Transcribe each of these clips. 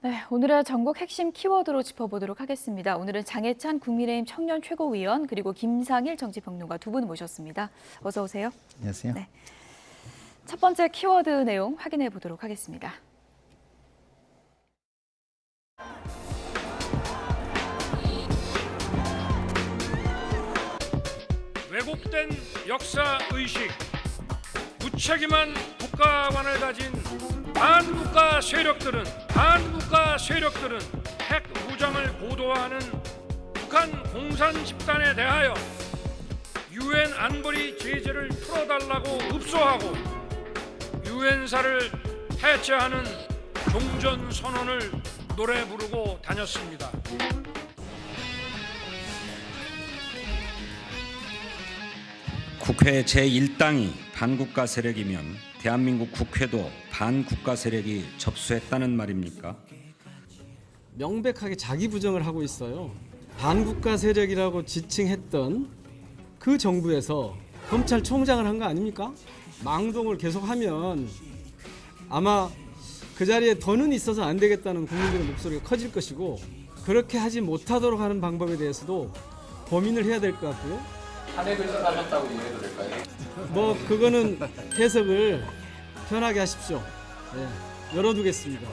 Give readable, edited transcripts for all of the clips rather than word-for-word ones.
네, 오늘의 전국 핵심 키워드로 짚어보도록 하겠습니다. 오늘은 장해찬 국민의힘 청년 최고위원 그리고 김상일 정치평론가 두 분 모셨습니다. 어서 오세요. 안녕하세요. 네. 첫 번째 키워드 내용 확인해 보도록 하겠습니다. 왜곡된 역사의식, 무책임한 국가관을 가진 반국가 세력들은 핵 무장을 고도화하는 북한 공산 집단에 대하여 유엔 안보리 제재를 풀어달라고 읍소하고 유엔사를 해체하는 종전선언을 노래 부르고 다녔습니다. 국회 제1당이 반국가 세력이면 대한민국 국회도 반국가 세력이 접수했다는 말입니까? 명백하게 자기 부정을 하고 있어요. 반국가 세력이라고 지칭했던 그 정부에서 검찰총장을 한 거 아닙니까? 망동을 계속하면 아마 그 자리에 더는 있어서 안 되겠다는 국민들의 목소리가 커질 것이고, 그렇게 하지 못하도록 하는 방법에 대해서도 고민을 해야 될 것 같고요. 탄핵을 시사하셨다고 이해해도 될까요? 뭐 그거는 해석을 편하게 하십시오. 네, 열어두겠습니다.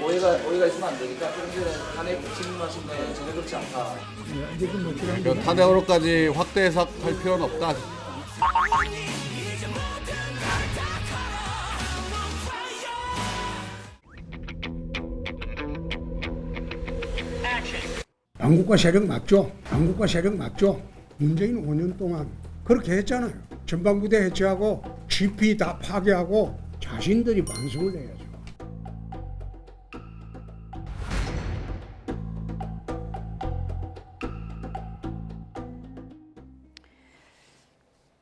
오해가 있으면 안 되니까 그런데 탄핵 질문하신데 전혀 그렇지 않다. 탄핵으로까지 확대 해석할 필요는 없다. 반국가 세력 맞죠? 반국가 세력 맞죠? 문재인 5년 동안 그렇게 했잖아요. 전방부대 해체하고 GP 다 파괴하고 자신들이 반성을 해야죠.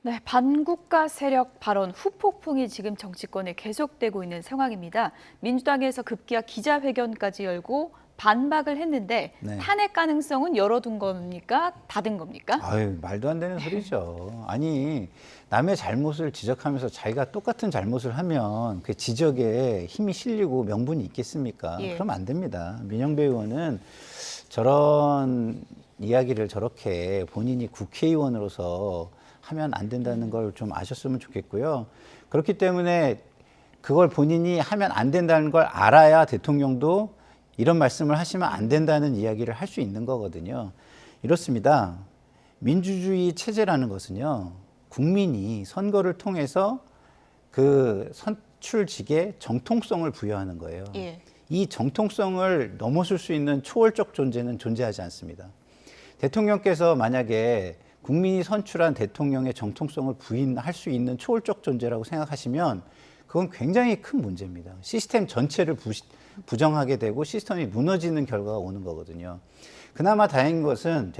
네, 반국가 세력 발언 후폭풍이 지금 정치권에 계속되고 있는 상황입니다. 민주당에서 급기야 기자회견까지 열고 반박을 했는데 네. 탄핵 가능성은 열어둔 겁니까? 닫은 겁니까? 아유, 말도 안 되는 소리죠. 아니, 남의 잘못을 지적하면서 자기가 똑같은 잘못을 하면 그 지적에 힘이 실리고 명분이 있겠습니까? 예. 그럼 안 됩니다. 민영배 의원은 저런 이야기를 저렇게 본인이 국회의원으로서 하면 안 된다는 걸 좀 아셨으면 좋겠고요. 그렇기 때문에 그걸 본인이 하면 안 된다는 걸 알아야 대통령도 이런 말씀을 하시면 안 된다는 이야기를 할 수 있는 거거든요. 이렇습니다. 민주주의 체제라는 것은요, 국민이 선거를 통해서 그 선출직에 정통성을 부여하는 거예요. 예. 이 정통성을 넘어설 수 있는 초월적 존재는 존재하지 않습니다. 대통령께서 만약에 국민이 선출한 대통령의 정통성을 부인할 수 있는 초월적 존재라고 생각하시면 그건 굉장히 큰 문제입니다. 시스템 전체를 부정하게 되고 시스템이 무너지는 결과가 오는 거거든요. 그나마 다행인 것은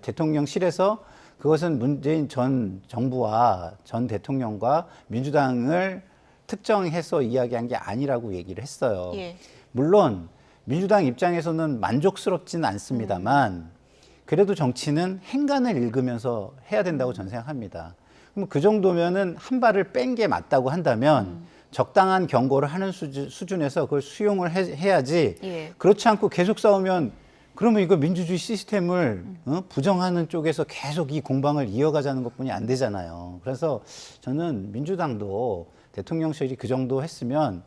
대통령실에서 그것은 문재인 전 정부와 전 대통령과 민주당을 특정해서 이야기한 게 아니라고 얘기를 했어요. 예. 물론 민주당 입장에서는 만족스럽지는 않습니다만 그래도 정치는 행간을 읽으면서 해야 된다고 저는 생각합니다. 그럼 그 정도면은 한 발을 뺀 게 맞다고 한다면 적당한 경고를 하는 수준에서 그걸 수용을 해야지. 예. 그렇지 않고 계속 싸우면 그러면 이거 민주주의 시스템을 부정하는 쪽에서 계속 이 공방을 이어가자는 것뿐이 안 되잖아요. 그래서 저는 민주당도 대통령실이 그 정도 했으면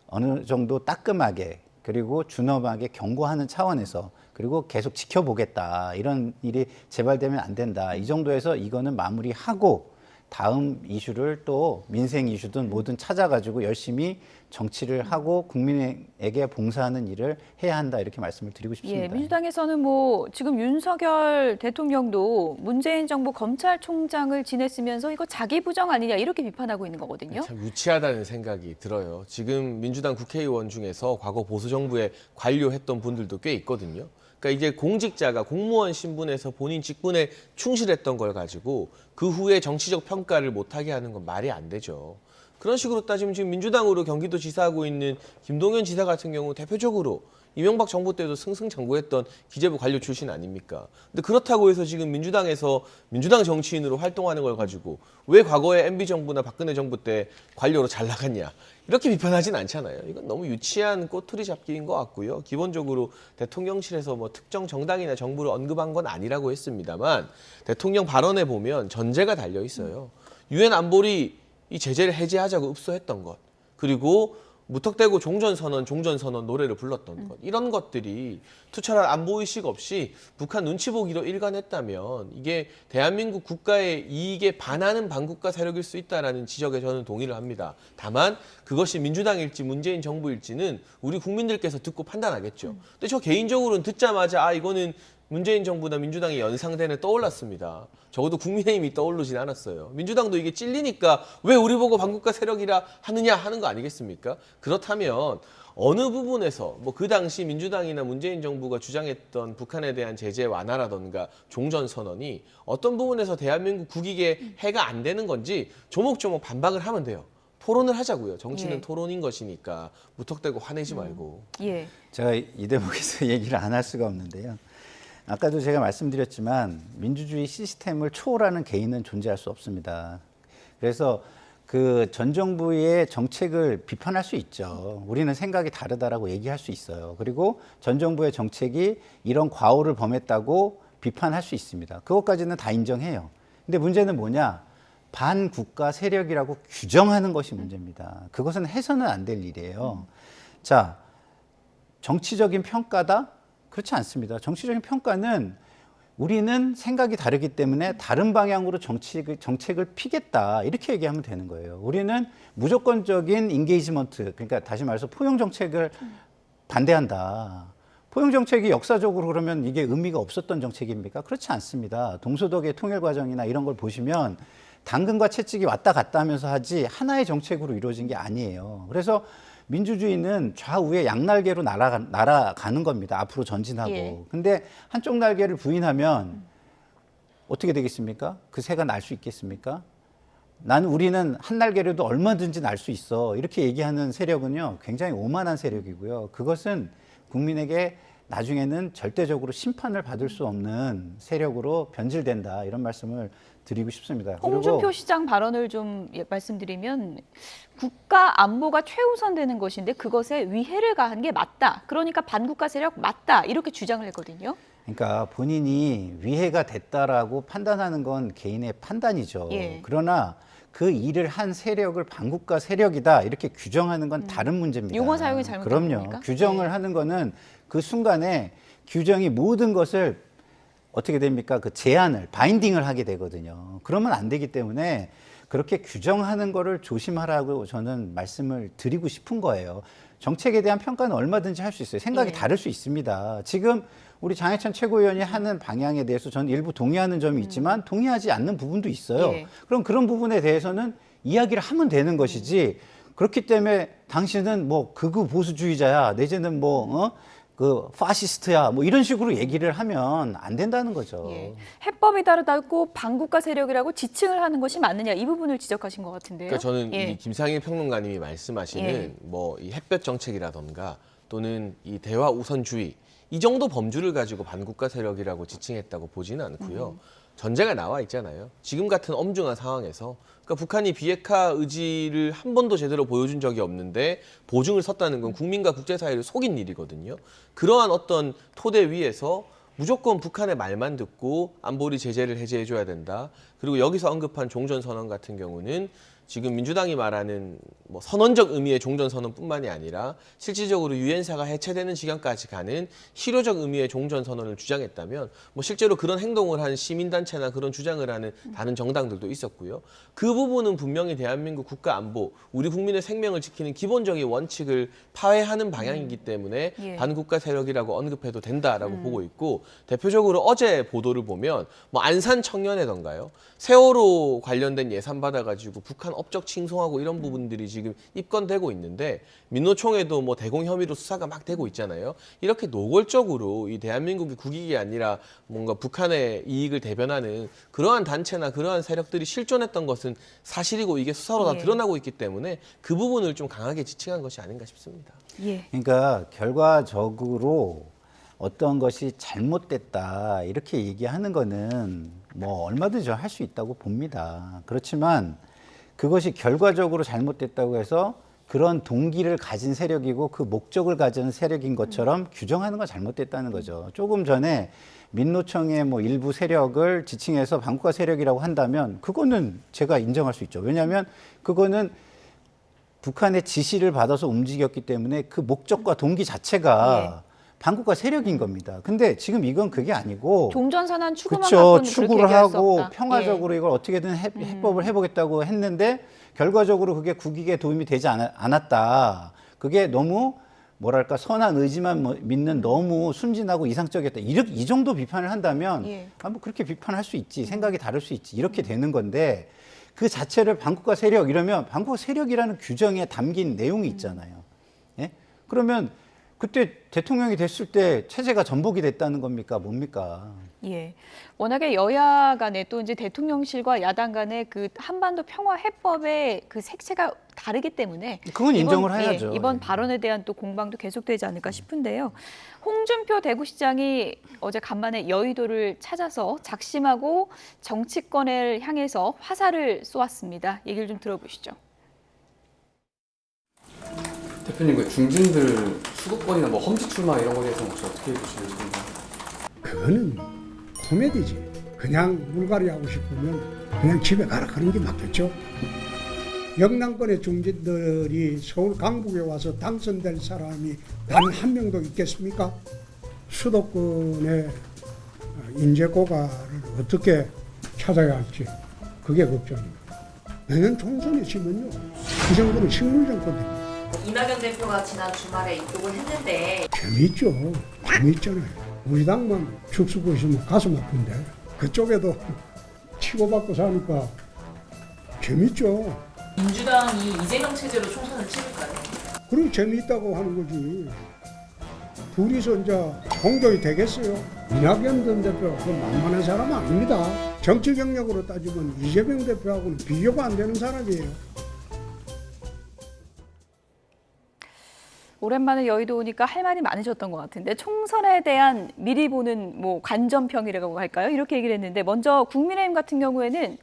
어느 정도 따끔하게 그리고 준엄하게 경고하는 차원에서 그리고 계속 지켜보겠다. 이런 일이 재발되면 안 된다. 이 정도에서 이거는 마무리하고 다음 이슈를 또 민생 이슈든 뭐든 찾아가지고 열심히 정치를 하고 국민에게 봉사하는 일을 해야 한다. 이렇게 말씀을 드리고 싶습니다. 예, 민주당에서는 뭐 지금 윤석열 대통령도 문재인 정부 검찰총장을 지냈으면서 이거 자기 부정 아니냐 이렇게 비판하고 있는 거거든요. 참 유치하다는 생각이 들어요. 지금 민주당 국회의원 중에서 과거 보수정부에 관료했던 분들도 꽤 있거든요. 그러니까 이제 공직자가 공무원 신분에서 본인 직분에 충실했던 걸 가지고 그 후에 정치적 평가를 못하게 하는 건 말이 안 되죠. 그런 식으로 따지면 지금 민주당으로 경기도 지사하고 있는 김동연 지사 같은 경우 대표적으로 이명박 정부 때도 승승장구했던 기재부 관료 출신 아닙니까? 근데 그렇다고 해서 지금 민주당에서 민주당 정치인으로 활동하는 걸 가지고 왜 과거에 MB 정부나 박근혜 정부 때 관료로 잘 나갔냐 이렇게 비판하진 않잖아요. 이건 너무 유치한 꼬투리 잡기인 것 같고요. 기본적으로 대통령실에서 뭐 특정 정당이나 정부를 언급한 건 아니라고 했습니다만 대통령 발언에 보면 전제가 달려 있어요. 유엔 안보리 이 제재를 해제하자고 읍소했던 것, 그리고 무턱대고 종전선언 노래를 불렀던 것, 이런 것들이 투철한 안보의식 없이 북한 눈치 보기로 일관했다면 이게 대한민국 국가의 이익에 반하는 반국가 세력일 수 있다는 지적에 저는 동의를 합니다. 다만 그것이 민주당일지 문재인 정부일지는 우리 국민들께서 듣고 판단하겠죠. 근데 저 개인적으로는 듣자마자 이거는 문재인 정부나 민주당이 연상되네 떠올랐습니다. 적어도 국민의힘이 떠오르진 않았어요. 민주당도 이게 찔리니까 왜 우리 보고 반국가 세력이라 하느냐 하는 거 아니겠습니까? 그렇다면 어느 부분에서 뭐 그 당시 민주당이나 문재인 정부가 주장했던 북한에 대한 제재 완화라던가 종전선언이 어떤 부분에서 대한민국 국익에 해가 안 되는 건지 조목조목 반박을 하면 돼요. 토론을 하자고요. 정치는 예. 토론인 것이니까 무턱대고 화내지 말고. 예. 제가 이 대목에서 얘기를 안 할 수가 없는데요. 아까도 제가 말씀드렸지만 민주주의 시스템을 초월하는 개인은 존재할 수 없습니다. 그래서 그 전 정부의 정책을 비판할 수 있죠. 우리는 생각이 다르다라고 얘기할 수 있어요. 그리고 전 정부의 정책이 이런 과오를 범했다고 비판할 수 있습니다. 그것까지는 다 인정해요. 근데 문제는 뭐냐? 반국가 세력이라고 규정하는 것이 문제입니다. 그것은 해서는 안 될 일이에요. 자, 정치적인 평가다? 그렇지 않습니다. 정치적인 평가는 우리는 생각이 다르기 때문에 다른 방향으로 정책을 피겠다 이렇게 얘기하면 되는 거예요. 우리는 무조건적인 인게이지먼트, 그러니까 다시 말해서 포용 정책을 반대한다. 포용 정책이 역사적으로 그러면 이게 의미가 없었던 정책입니까? 그렇지 않습니다. 동서독의 통일 과정이나 이런 걸 보시면 당근과 채찍이 왔다 갔다 하면서 하지 하나의 정책으로 이루어진 게 아니에요. 그래서 민주주의는 좌우의 양날개로 날아가는 겁니다. 앞으로 전진하고. 예. 근데 한쪽 날개를 부인하면 어떻게 되겠습니까? 그 새가 날 수 있겠습니까? 우리는 한 날개라도 얼마든지 날 수 있어. 이렇게 얘기하는 세력은요, 굉장히 오만한 세력이고요. 그것은 국민에게 나중에는 절대적으로 심판을 받을 수 없는 세력으로 변질된다. 이런 말씀을 드리고 싶습니다. 홍준표 시장 발언을 좀 말씀드리면 국가 안보가 최우선되는 것인데 그것에 위해를 가한 게 맞다. 그러니까 반국가 세력 맞다. 이렇게 주장을 했거든요. 그러니까 본인이 위해가 됐다라고 판단하는 건 개인의 판단이죠. 예. 그러나 그 일을 한 세력을 반국가 세력이다 이렇게 규정하는 건 다른 문제입니다. 용어 사용이 잘못된 그럼요. 겁니까? 규정을 하는 거는 그 순간에 규정이 모든 것을 어떻게 됩니까? 그 제한을, 바인딩을 하게 되거든요. 그러면 안 되기 때문에 그렇게 규정하는 거를 조심하라고 저는 말씀을 드리고 싶은 거예요. 정책에 대한 평가는 얼마든지 할 수 있어요. 생각이 예. 다를 수 있습니다. 지금 우리 장해찬 최고위원이 하는 방향에 대해서 저는 일부 동의하는 점이 있지만 동의하지 않는 부분도 있어요. 예. 그럼 그런 부분에 대해서는 이야기를 하면 되는 것이지 그렇기 때문에 당신은 뭐 극우 보수주의자야, 내지는 그 파시스트야, 뭐 이런 식으로 얘기를 하면 안 된다는 거죠. 예. 해법이 다르다고 반국가 세력이라고 지칭을 하는 것이 맞느냐 이 부분을 지적하신 것 같은데요. 그러니까 저는 예. 이 김상일 평론가님이 말씀하시는 예. 뭐 이 햇볕 정책이라던가 또는 이 대화 우선주의 이 정도 범주를 가지고 반국가 세력이라고 지칭했다고 보지는 않고요. 전제가 나와 있잖아요. 지금 같은 엄중한 상황에서 그러니까 북한이 비핵화 의지를 한 번도 제대로 보여준 적이 없는데 보증을 섰다는 건 국민과 국제사회를 속인 일이거든요. 그러한 어떤 토대 위에서 무조건 북한의 말만 듣고 안보리 제재를 해제해줘야 된다. 그리고 여기서 언급한 종전선언 같은 경우는 지금 민주당이 말하는 뭐 선언적 의미의 종전선언뿐만이 아니라 실질적으로 유엔사가 해체되는 지경까지 가는 실효적 의미의 종전선언을 주장했다면 뭐 실제로 그런 행동을 한 시민단체나 그런 주장을 하는 다른 정당들도 있었고요. 그 부분은 분명히 대한민국 국가 안보, 우리 국민의 생명을 지키는 기본적인 원칙을 파회하는 방향이기 때문에 예. 반국가 세력이라고 언급해도 된다라고 보고 있고 대표적으로 어제 보도를 보면 뭐 안산 청년회던가요. 세월호 관련된 예산 받아가지고 북한 업적 칭송하고 이런 부분들이 지금 입건되고 있는데 민노총에도 뭐 대공 혐의로 수사가 막 되고 있잖아요. 이렇게 노골적으로 이 대한민국의 국익이 아니라 뭔가 북한의 이익을 대변하는 그러한 단체나 그러한 세력들이 실존했던 것은 사실이고 이게 수사로 다 예. 드러나고 있기 때문에 그 부분을 좀 강하게 지칭한 것이 아닌가 싶습니다. 예. 그러니까 결과적으로 어떤 것이 잘못됐다 이렇게 얘기하는 거는 뭐 얼마든지 할 수 있다고 봅니다. 그렇지만 그것이 결과적으로 잘못됐다고 해서 그런 동기를 가진 세력이고 그 목적을 가진 세력인 것처럼 규정하는 건 잘못됐다는 거죠. 조금 전에 민노총의 뭐 일부 세력을 지칭해서 반국가 세력이라고 한다면 그거는 제가 인정할 수 있죠. 왜냐하면 그거는 북한의 지시를 받아서 움직였기 때문에 그 목적과 동기 자체가 반국가 세력인 겁니다. 근데 지금 이건 그게 아니고 종전선언 추구만 그렇죠. 갖고는 추구를 그렇게 얘기할 수 하고 없다. 평화적으로 이걸 어떻게든 해법을 해보겠다고 했는데 결과적으로 그게 국익에 도움이 되지 않았다. 그게 너무 뭐랄까 선한 의지만 믿는 너무 순진하고 이상적이었다. 이 정도 비판을 한다면 예. 뭐 그렇게 비판할 수 있지. 생각이 다를 수 있지. 이렇게 되는 건데 그 자체를 반국가 세력 이러면 반국가 세력이라는 규정에 담긴 내용이 있잖아요. 예? 그러면 그때 대통령이 됐을 때 체제가 전복이 됐다는 겁니까? 뭡니까? 예. 워낙에 여야 간에 또 이제 대통령실과 야당 간의 그 한반도 평화 해법의 그 색채가 다르기 때문에 그건 인정을 해야죠. 이번 예. 발언에 대한 또 공방도 계속되지 않을까 싶은데요. 홍준표 대구시장이 어제 간만에 여의도를 찾아서 작심하고 정치권을 향해서 화살을 쏘았습니다. 얘기를 좀 들어보시죠. 대표님, 그 중진들 수도권이나 뭐 험지 출마 이런 거에 대해서는 혹시 어떻게 보시는지? 그거는 코미디지. 그냥 물갈이 하고 싶으면 그냥 집에 가라 그런 게 맞겠죠. 영남권의 중진들이 서울 강북에 와서 당선될 사람이 단 한 명도 있겠습니까? 수도권의 인재 고가를 어떻게 찾아야 할지 그게 걱정입니다. 내년 총선에 지면요 그 정도는 식물정권입니다. 이낙연 대표가 지난 주말에 입국을 했는데 재미있죠. 재미있잖아요. 우리 당만 축수고 있으면 가슴 아픈데 그쪽에도 치고받고 사니까 재밌죠. 민주당이 이재명 체제로 총선을 치를까요? 그럼 재미있다고 하는 거지. 둘이서 이제 공조이 되겠어요? 이낙연 전 대표가 그 만만한 사람 아닙니다. 정치 경력으로 따지면 이재명 대표하고는 비교가 안 되는 사람이에요. 오랜만에 여의도 오니까 할 말이 많으셨던 것 같은데 총선에 대한 미리 보는 뭐 관전평이라고 할까요? 이렇게 얘기를 했는데 먼저 국민의힘 같은 경우에는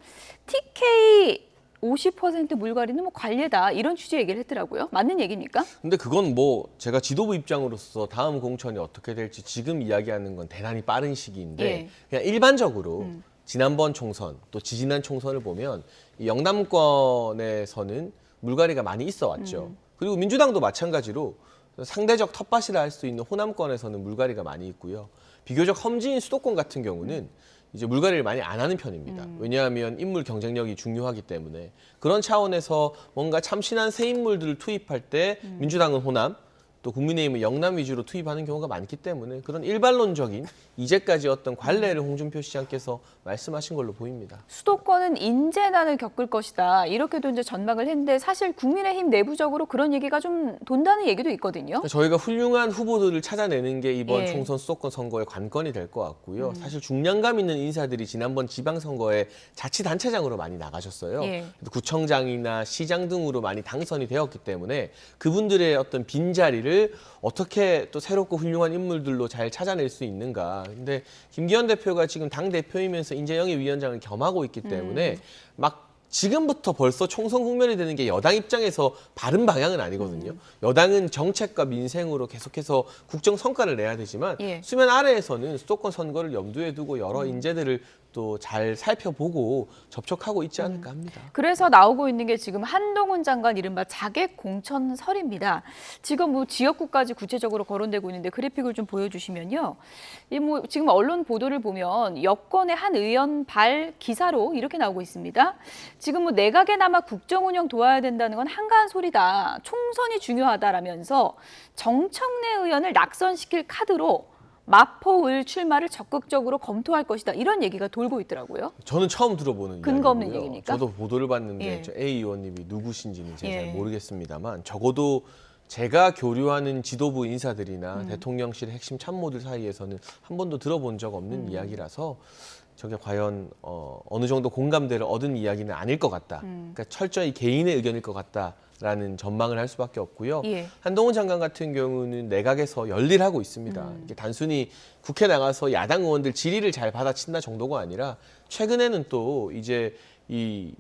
TK 50% 물갈이는 뭐 관례다 이런 취지의 얘기를 했더라고요. 맞는 얘기입니까? 근데 그건 뭐 제가 지도부 입장으로서 다음 공천이 어떻게 될지 지금 이야기하는 건 대단히 빠른 시기인데 예. 그냥 일반적으로 지난번 총선 또 지지난 총선을 보면 이 영남권에서는 물갈이가 많이 있어 왔죠. 그리고 민주당도 마찬가지로 상대적 텃밭이라 할 수 있는 호남권에서는 물갈이가 많이 있고요. 비교적 험지인 수도권 같은 경우는 이제 물갈이를 많이 안 하는 편입니다. 왜냐하면 인물 경쟁력이 중요하기 때문에 그런 차원에서 뭔가 참신한 새 인물들을 투입할 때 민주당은 호남, 또 국민의힘은 영남 위주로 투입하는 경우가 많기 때문에 그런 일반론적인 이제까지 어떤 관례를 홍준표 시장께서 말씀하신 걸로 보입니다. 수도권은 인재난을 겪을 것이다. 이렇게도 이제 전망을 했는데 사실 국민의힘 내부적으로 그런 얘기가 좀 돈다는 얘기도 있거든요. 저희가 훌륭한 후보들을 찾아내는 게 이번 예. 총선 수도권 선거의 관건이 될 것 같고요. 사실 중량감 있는 인사들이 지난번 지방선거에 자치단체장으로 많이 나가셨어요. 예. 구청장이나 시장 등으로 많이 당선이 되었기 때문에 그분들의 어떤 빈자리를 어떻게 또 새롭고 훌륭한 인물들로 잘 찾아낼 수 있는가. 근데 김기현 대표가 지금 당대표이면서 인재영입위원장을 겸하고 있기 때문에 막 지금부터 벌써 총선 국면이 되는 게 여당 입장에서 바른 방향은 아니거든요. 여당은 정책과 민생으로 계속해서 국정 성과를 내야 되지만 예. 수면 아래에서는 수도권 선거를 염두에 두고 여러 인재들을 또 잘 살펴보고 접촉하고 있지 않을까 합니다. 그래서 나오고 있는 게 지금 한동훈 장관 이른바 자객 공천설입니다. 지금 뭐 지역구까지 구체적으로 거론되고 있는데 그래픽을 좀 보여주시면요. 이 뭐 지금 언론 보도를 보면 여권의 한 의원 발 기사로 이렇게 나오고 있습니다. 지금 뭐 내각에나마 국정 운영 도와야 된다는 건 한가한 소리다. 총선이 중요하다라면서 정청래 의원을 낙선시킬 카드로 마포을 출마를 적극적으로 검토할 것이다. 이런 얘기가 돌고 있더라고요. 저는 처음 들어보는 근거 없는 이야기고요. 얘기입니까? 저도 보도를 봤는데 예. 저 A 의원님이 누구신지는 제가 예. 잘 모르겠습니다만 적어도 제가 교류하는 지도부 인사들이나 대통령실 핵심 참모들 사이에서는 한 번도 들어본 적 없는 이야기라서 저게 과연 어느 정도 공감대를 얻은 이야기는 아닐 것 같다. 그러니까 철저히 개인의 의견일 것 같다라는 전망을 할 수밖에 없고요. 예. 한동훈 장관 같은 경우는 내각에서 열일하고 있습니다. 이게 단순히 국회 나가서 야당 의원들 질의를 잘 받아친다 정도가 아니라 최근에는 또 이제 이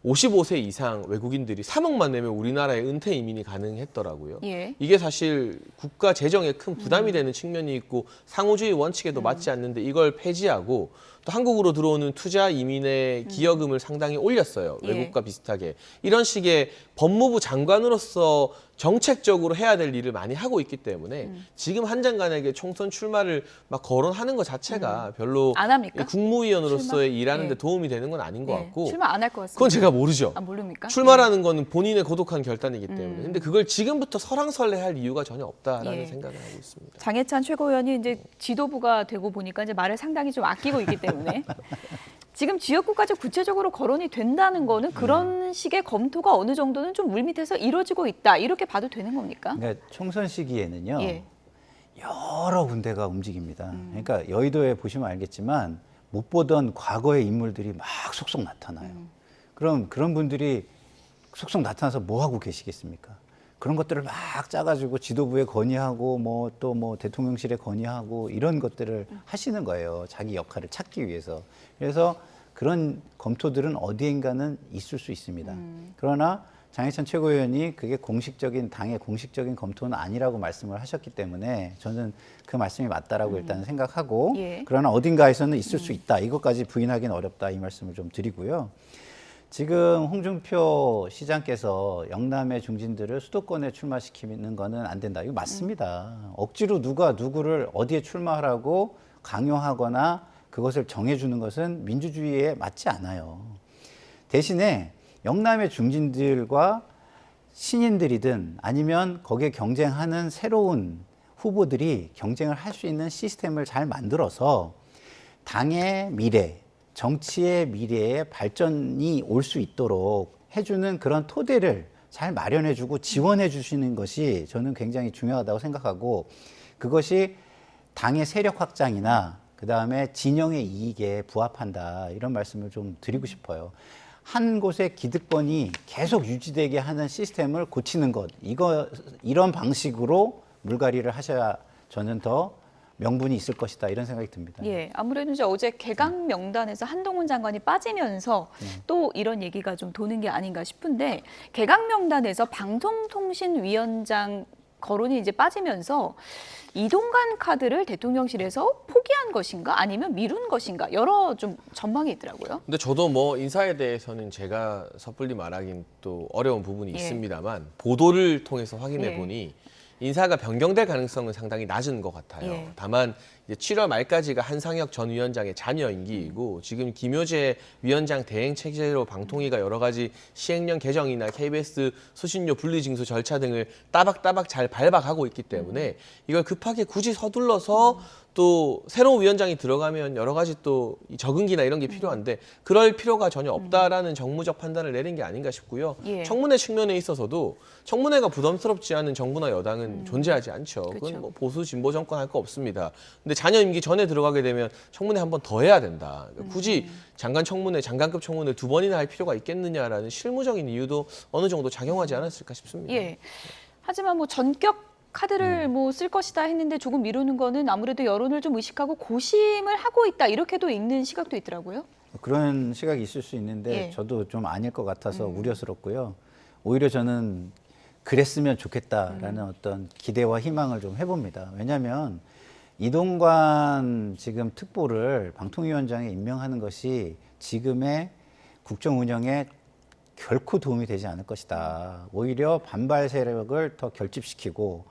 55세 이상 외국인들이 3억만 내면 우리나라에 은퇴 이민이 가능했더라고요. 예. 이게 사실 국가 재정에 큰 부담이 되는 측면이 있고 상호주의 원칙에도 맞지 않는데 이걸 폐지하고 또 한국으로 들어오는 투자 이민의 기여금을 상당히 올렸어요. 예. 외국과 비슷하게. 이런 식의 법무부 장관으로서 정책적으로 해야 될 일을 많이 하고 있기 때문에 지금 한 장관에게 총선 출마를 막 거론하는 것 자체가 별로 안 합니까? 국무위원으로서의 출마? 일하는 데 예. 도움이 되는 건 아닌 것 예. 같고 출마 안 할 것 같습니다. 그건 제가 모르죠. 아, 모릅니까? 출마라는 거는 본인의 고독한 결단이기 때문에. 근데 그걸 지금부터 설왕설래할 이유가 전혀 없다라는 예. 생각을 하고 있습니다. 장해찬 최고위원이 이제 지도부가 되고 보니까 이제 말을 상당히 좀 아끼고 있기 때문에 지금 지역구까지 구체적으로 거론이 된다는 거는 그런 식의 검토가 어느 정도는 좀 물밑에서 이루어지고 있다. 이렇게 봐도 되는 겁니까? 그러니까 총선 시기에는요. 예. 여러 군데가 움직입니다. 그러니까 여의도에 보시면 알겠지만 못 보던 과거의 인물들이 막 속속 나타나요. 그럼 그런 분들이 속속 나타나서 뭐 하고 계시겠습니까? 그런 것들을 막 짜가지고 지도부에 건의하고 뭐 또 뭐 대통령실에 건의하고 이런 것들을 하시는 거예요. 자기 역할을 찾기 위해서. 그래서 그런 검토들은 어디인가는 있을 수 있습니다. 그러나 장해찬 최고위원이 그게 공식적인 당의 공식적인 검토는 아니라고 말씀을 하셨기 때문에 저는 그 말씀이 맞다라고 일단 생각하고 예. 그러나 어딘가에서는 있을 수 있다. 이것까지 부인하기는 어렵다. 이 말씀을 좀 드리고요. 지금 홍준표 시장께서 영남의 중진들을 수도권에 출마시키는 거는 안 된다. 이거 맞습니다. 억지로 누가 누구를 어디에 출마하라고 강요하거나 그것을 정해주는 것은 민주주의에 맞지 않아요. 대신에 영남의 중진들과 신인들이든 아니면 거기에 경쟁하는 새로운 후보들이 경쟁을 할 수 있는 시스템을 잘 만들어서 당의 미래, 정치의 미래에 발전이 올 수 있도록 해주는 그런 토대를 잘 마련해주고 지원해 주시는 것이 저는 굉장히 중요하다고 생각하고 그것이 당의 세력 확장이나 그다음에 진영의 이익에 부합한다 이런 말씀을 좀 드리고 싶어요. 한 곳의 기득권이 계속 유지되게 하는 시스템을 고치는 것 이런 방식으로 물갈이를 하셔야 저는 더 명분이 있을 것이다 이런 생각이 듭니다. 예, 아무래도 이제 어제 개각 명단에서 한동훈 장관이 빠지면서 또 이런 얘기가 좀 도는 게 아닌가 싶은데 개각 명단에서 방송통신위원장 거론이 이제 빠지면서 이동관 카드를 대통령실에서 포기한 것인가 아니면 미룬 것인가 여러 좀 전망이 있더라고요. 근데 저도 뭐 인사에 대해서는 제가 섣불리 말하긴 또 어려운 부분이 예. 있습니다만 보도를 통해서 확인해 예. 보니 인사가 변경될 가능성은 상당히 낮은 것 같아요. 예. 다만 이제 7월 말까지가 한상혁 전 위원장의 잔여 임기이고 지금 김효재 위원장 대행 체제로 방통위가 여러 가지 시행령 개정이나 KBS 수신료 분리징수 절차 등을 따박따박 잘 발박하고 있기 때문에 이걸 급하게 굳이 서둘러서 또 새로운 위원장이 들어가면 여러 가지 또 적응기나 이런 게 필요한데 그럴 필요가 전혀 없다라는 정무적 판단을 내린 게 아닌가 싶고요. 예. 청문회 측면에 있어서도 청문회가 부담스럽지 않은 정부나 여당은 존재하지 않죠. 그렇죠. 그건 뭐 보수 진보 정권 할 거 없습니다. 근데 잔여 임기 전에 들어가게 되면 청문회 한 번 더 해야 된다. 그러니까 굳이 장관급 청문회 두 번이나 할 필요가 있겠느냐라는 실무적인 이유도 어느 정도 작용하지 않았을까 싶습니다. 예. 하지만 뭐 전격 카드를 뭐 쓸 것이다 했는데 조금 미루는 거는 아무래도 여론을 좀 의식하고 고심을 하고 있다 이렇게도 읽는 시각도 있더라고요. 그런 시각이 있을 수 있는데 예. 저도 좀 아닐 것 같아서 우려스럽고요. 오히려 저는 그랬으면 좋겠다라는 어떤 기대와 희망을 좀 해봅니다. 왜냐하면 이동관 지금 특보를 방통위원장에 임명하는 것이 지금의 국정 운영에 결코 도움이 되지 않을 것이다. 오히려 반발 세력을 더 결집시키고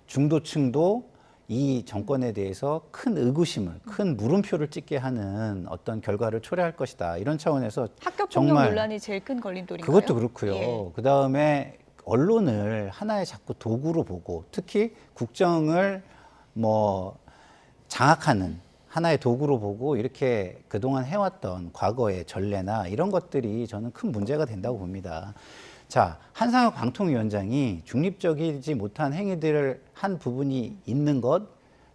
중도층도 이 정권에 대해서 큰 의구심을, 큰 물음표를 찍게 하는 어떤 결과를 초래할 것이다. 이런 차원에서 학교 폭력 정말 논란이 제일 큰 걸림돌인가요? 그것도 그렇고요. 예. 그다음에 언론을 하나의 자꾸 도구로 보고 특히 국정을 뭐 장악하는 하나의 도구로 보고 이렇게 그동안 해왔던 과거의 전례나 이런 것들이 저는 큰 문제가 된다고 봅니다. 자, 한상혁 방통위원장이 중립적이지 못한 행위들을 한 부분이 있는 것,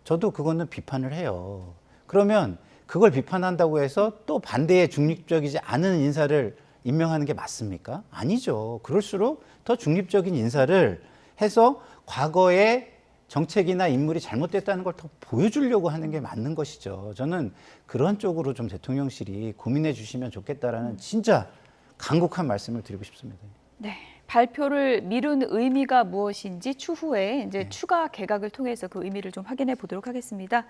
저도 그거는 비판을 해요. 그러면 그걸 비판한다고 해서 또 반대에 중립적이지 않은 인사를 임명하는 게 맞습니까? 아니죠. 그럴수록 더 중립적인 인사를 해서 과거에 정책이나 인물이 잘못됐다는 걸 더 보여주려고 하는 게 맞는 것이죠. 저는 그런 쪽으로 좀 대통령실이 고민해 주시면 좋겠다라는 진짜 간곡한 말씀을 드리고 싶습니다. 네. 발표를 미룬 의미가 무엇인지 추후에 이제 추가 개각을 통해서 그 의미를 좀 확인해 보도록 하겠습니다.